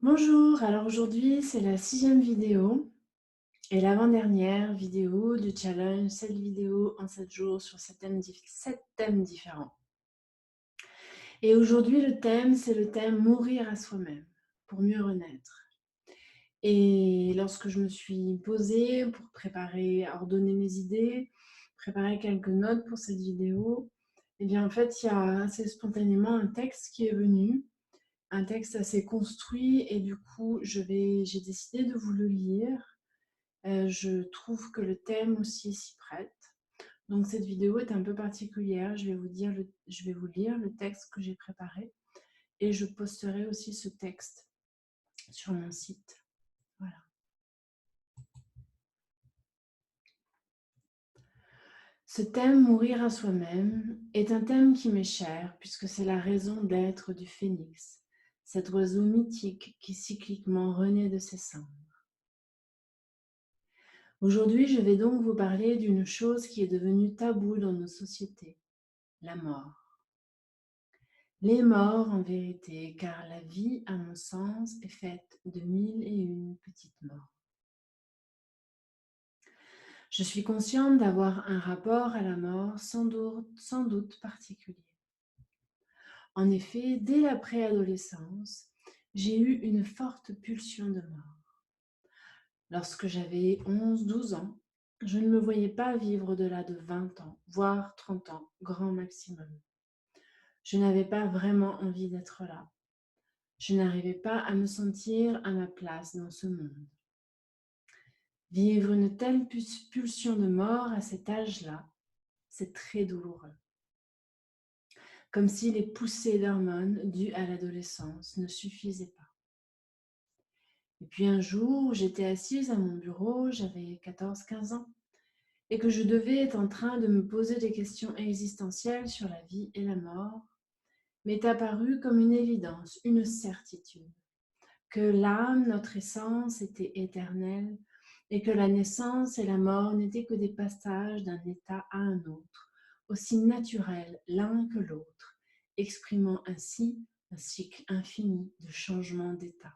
Bonjour, alors aujourd'hui c'est la 6e vidéo et l'avant-dernière vidéo du challenge 7 vidéos en 7 jours sur 7 thèmes différents. Et aujourd'hui le thème c'est le thème mourir à soi-même pour mieux renaître. Et lorsque je me suis posée pour préparer, ordonner mes idées, préparer quelques notes pour cette vidéo, et bien en fait il y a assez spontanément un texte qui est venu. Un texte assez construit et du coup, j'ai décidé de vous le lire. Je trouve que le thème aussi s'y prête. Donc cette vidéo est un peu particulière. Je vais vous lire le texte que j'ai préparé et je posterai aussi ce texte sur mon site. Voilà. Ce thème, mourir à soi-même, est un thème qui m'est cher puisque c'est la raison d'être du phénix, cet oiseau mythique qui cycliquement renaît de ses cendres. Aujourd'hui, je vais donc vous parler d'une chose qui est devenue taboue dans nos sociétés, la mort. Les morts en vérité, car la vie, à mon sens, est faite de 1001 petites morts. Je suis consciente d'avoir un rapport à la mort sans doute particulier. En effet, dès la préadolescence, j'ai eu une forte pulsion de mort. Lorsque j'avais 11-12 ans, je ne me voyais pas vivre au-delà de 20 ans, voire 30 ans, grand maximum. Je n'avais pas vraiment envie d'être là. Je n'arrivais pas à me sentir à ma place dans ce monde. Vivre une telle pulsion de mort à cet âge-là, c'est très douloureux. Comme si les poussées d'hormones dues à l'adolescence ne suffisaient pas. Et puis un jour, j'étais assise à mon bureau, j'avais 14-15 ans, et que je devais être en train de me poser des questions existentielles sur la vie et la mort, m'est apparue comme une évidence, une certitude, que l'âme, notre essence, était éternelle et que la naissance et la mort n'étaient que des passages d'un état à un autre, aussi naturels l'un que l'autre, exprimant ainsi un cycle infini de changement d'état.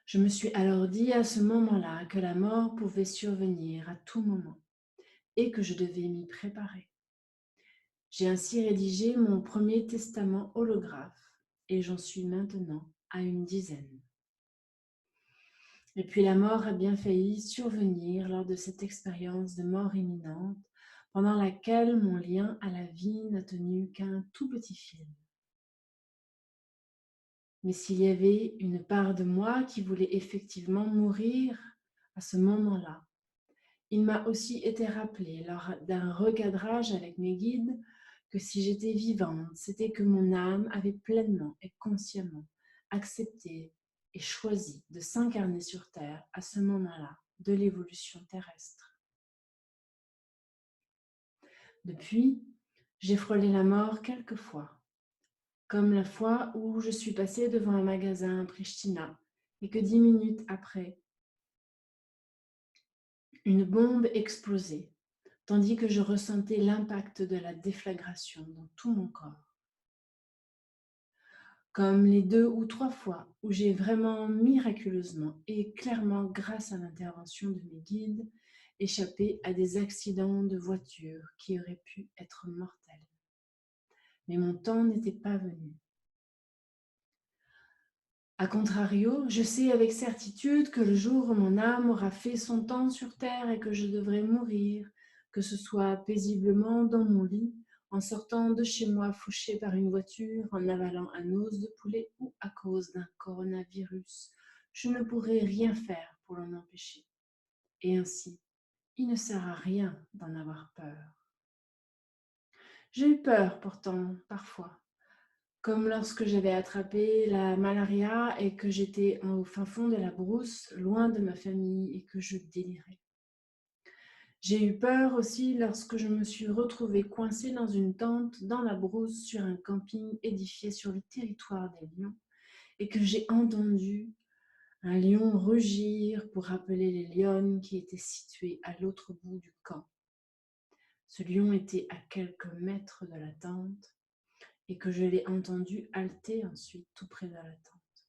Je me suis alors dit à ce moment-là que la mort pouvait survenir à tout moment et que je devais m'y préparer. J'ai ainsi rédigé mon premier testament holographe et j'en suis maintenant à une dizaine. Et puis la mort a bien failli survenir lors de cette expérience de mort imminente, pendant laquelle mon lien à la vie n'a tenu qu'un tout petit fil. Mais s'il y avait une part de moi qui voulait effectivement mourir à ce moment-là, il m'a aussi été rappelé lors d'un recadrage avec mes guides que si j'étais vivante, c'était que mon âme avait pleinement et consciemment accepté et choisi de s'incarner sur Terre à ce moment-là de l'évolution terrestre. Depuis, j'ai frôlé la mort quelques fois, comme la fois où je suis passée devant un magasin à Pristina et que 10 minutes après, une bombe explosait, tandis que je ressentais l'impact de la déflagration dans tout mon corps. Comme les 2 ou 3 fois où j'ai vraiment miraculeusement et clairement grâce à l'intervention de mes guides échappé à des accidents de voiture qui auraient pu être mortels. Mais mon temps n'était pas venu. A contrario, je sais avec certitude que le jour où mon âme aura fait son temps sur terre et que je devrais mourir, que ce soit paisiblement dans mon lit, en sortant de chez moi fauché par une voiture, en avalant un os de poulet ou à cause d'un coronavirus, je ne pourrai rien faire pour l'en empêcher. Et ainsi, il ne sert à rien d'en avoir peur. J'ai eu peur pourtant, parfois, comme lorsque j'avais attrapé la malaria et que j'étais au fin fond de la brousse, loin de ma famille et que je délirais. J'ai eu peur aussi lorsque je me suis retrouvée coincée dans une tente dans la brousse sur un camping édifié sur le territoire des lions et que j'ai entendu un lion rugir pour rappeler les lionnes qui étaient situées à l'autre bout du camp. Ce lion était à quelques mètres de la tente et que je l'ai entendu halter ensuite tout près de la tente.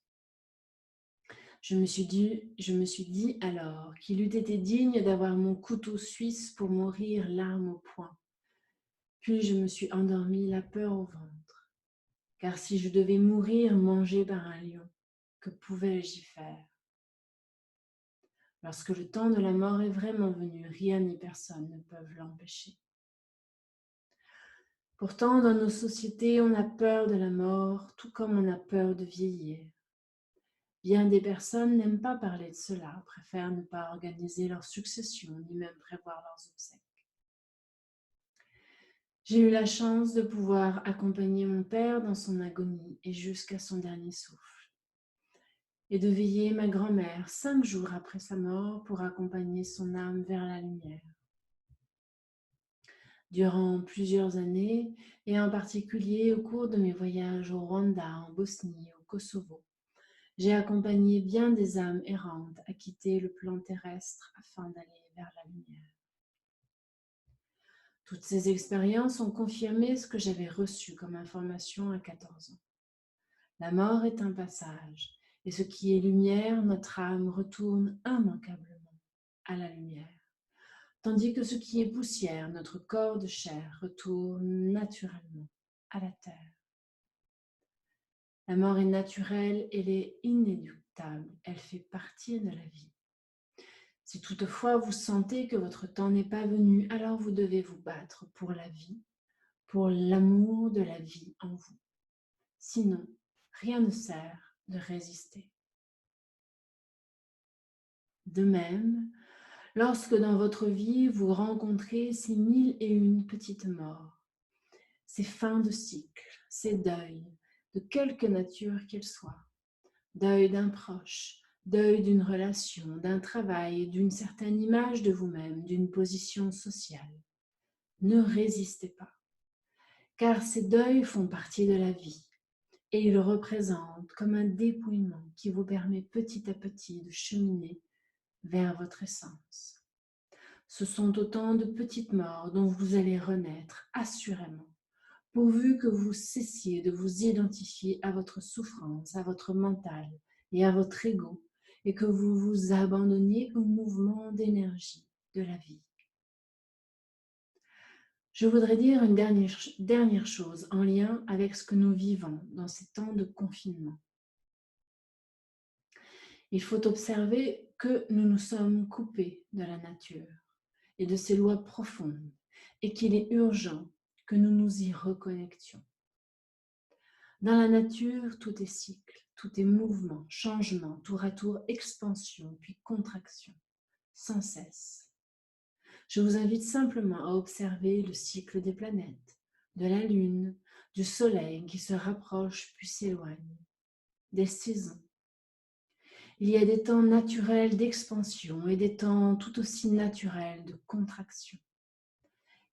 Je me suis dit alors qu'il eût été digne d'avoir mon couteau suisse pour mourir l'arme au poing. Puis je me suis endormie la peur au ventre. Car si je devais mourir mangée par un lion, que pouvais-je y faire? Lorsque le temps de la mort est vraiment venu, rien ni personne ne peuvent l'empêcher. Pourtant, dans nos sociétés, on a peur de la mort, tout comme on a peur de vieillir. Bien des personnes n'aiment pas parler de cela, préfèrent ne pas organiser leur succession, ni même prévoir leurs obsèques. J'ai eu la chance de pouvoir accompagner mon père dans son agonie et jusqu'à son dernier souffle, et de veiller ma grand-mère 5 jours après sa mort pour accompagner son âme vers la lumière. Durant plusieurs années, et en particulier au cours de mes voyages au Rwanda, en Bosnie, au Kosovo, j'ai accompagné bien des âmes errantes à quitter le plan terrestre afin d'aller vers la lumière. Toutes ces expériences ont confirmé ce que j'avais reçu comme information à 14 ans. La mort est un passage, et ce qui est lumière, notre âme retourne immanquablement à la lumière, tandis que ce qui est poussière, notre corps de chair, retourne naturellement à la terre. La mort est naturelle, elle est inéluctable, elle fait partie de la vie. Si toutefois vous sentez que votre temps n'est pas venu, alors vous devez vous battre pour la vie, pour l'amour de la vie en vous. Sinon, rien ne sert de résister. De même, lorsque dans votre vie vous rencontrez ces 1001 petites morts, ces fins de cycle, ces deuils, de quelque nature qu'ils soient, deuil d'un proche, deuil d'une relation, d'un travail, d'une certaine image de vous-même, d'une position sociale. Ne résistez pas, car ces deuils font partie de la vie et ils représentent comme un dépouillement qui vous permet petit à petit de cheminer vers votre essence. Ce sont autant de petites morts dont vous allez renaître assurément, pourvu que vous cessiez de vous identifier à votre souffrance, à votre mental et à votre ego, et que vous vous abandonniez au mouvement d'énergie de la vie. Je voudrais dire une dernière chose en lien avec ce que nous vivons dans ces temps de confinement. Il faut observer que nous nous sommes coupés de la nature et de ses lois profondes et qu'il est urgent que nous nous y reconnections. Dans la nature, tout est cycle, tout est mouvement, changement, tour à tour expansion, puis contraction, sans cesse. Je vous invite simplement à observer le cycle des planètes, de la Lune, du Soleil qui se rapproche puis s'éloigne, des saisons. Il y a des temps naturels d'expansion et des temps tout aussi naturels de contraction.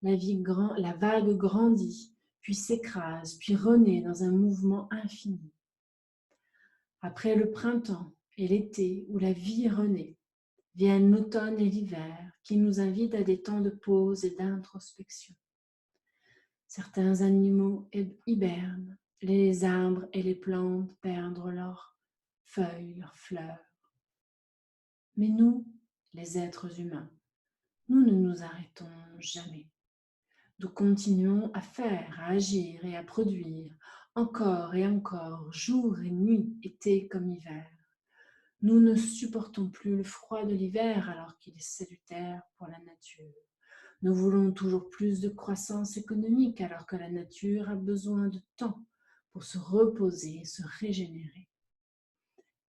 La vague grandit, puis s'écrase, puis renaît dans un mouvement infini. Après le printemps et l'été où la vie renaît, viennent l'automne et l'hiver qui nous invitent à des temps de pause et d'introspection. Certains animaux hibernent, les arbres et les plantes perdent leurs feuilles, leurs fleurs. Mais nous, les êtres humains, nous ne nous arrêtons jamais. Nous continuons à faire, à agir et à produire, encore et encore, jour et nuit, été comme hiver. Nous ne supportons plus le froid de l'hiver alors qu'il est salutaire pour la nature. Nous voulons toujours plus de croissance économique alors que la nature a besoin de temps pour se reposer et se régénérer.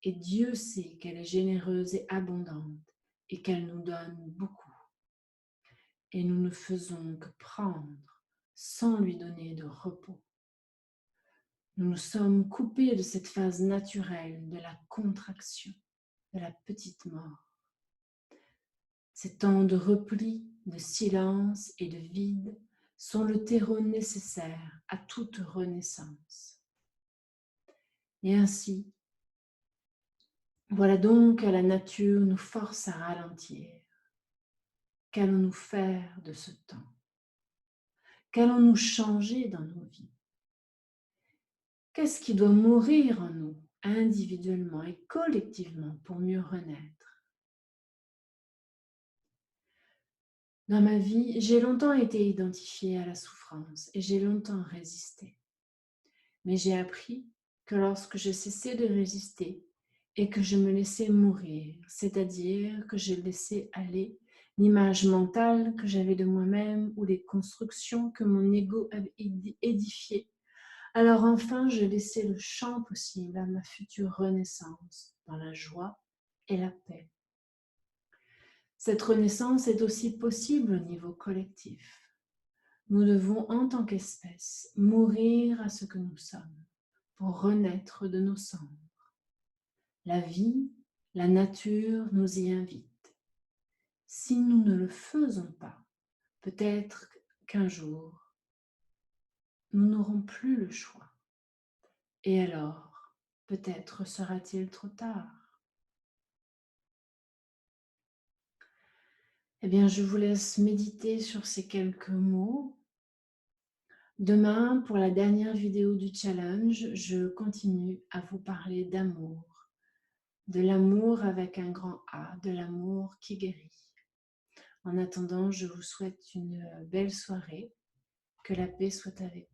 Et Dieu sait qu'elle est généreuse et abondante et qu'elle nous donne beaucoup. Et nous ne faisons que prendre sans lui donner de repos. Nous nous sommes coupés de cette phase naturelle de la contraction, de la petite mort. Ces temps de repli, de silence et de vide sont le terreau nécessaire à toute renaissance. Et ainsi, voilà donc que la nature nous force à ralentir. Qu'allons-nous faire de ce temps? Qu'allons-nous changer dans nos vies? Qu'est-ce qui doit mourir en nous, individuellement et collectivement, pour mieux renaître? Dans ma vie, j'ai longtemps été identifiée à la souffrance et j'ai longtemps résisté. Mais j'ai appris que lorsque je cessais de résister et que je me laissais mourir, c'est-à-dire que je laissais aller l'image mentale que j'avais de moi-même ou les constructions que mon ego avait édifiées, alors enfin je laissais le champ possible à ma future renaissance dans la joie et la paix. Cette renaissance est aussi possible au niveau collectif. Nous devons, en tant qu'espèce, mourir à ce que nous sommes pour renaître de nos cendres. La vie, la nature nous y invite. Si nous ne le faisons pas, peut-être qu'un jour, nous n'aurons plus le choix. Et alors, peut-être sera-t-il trop tard. Eh bien, je vous laisse méditer sur ces quelques mots. Demain, pour la dernière vidéo du challenge, je continue à vous parler d'amour. De l'amour avec un grand A, de l'amour qui guérit. En attendant, je vous souhaite une belle soirée. Que la paix soit avec vous.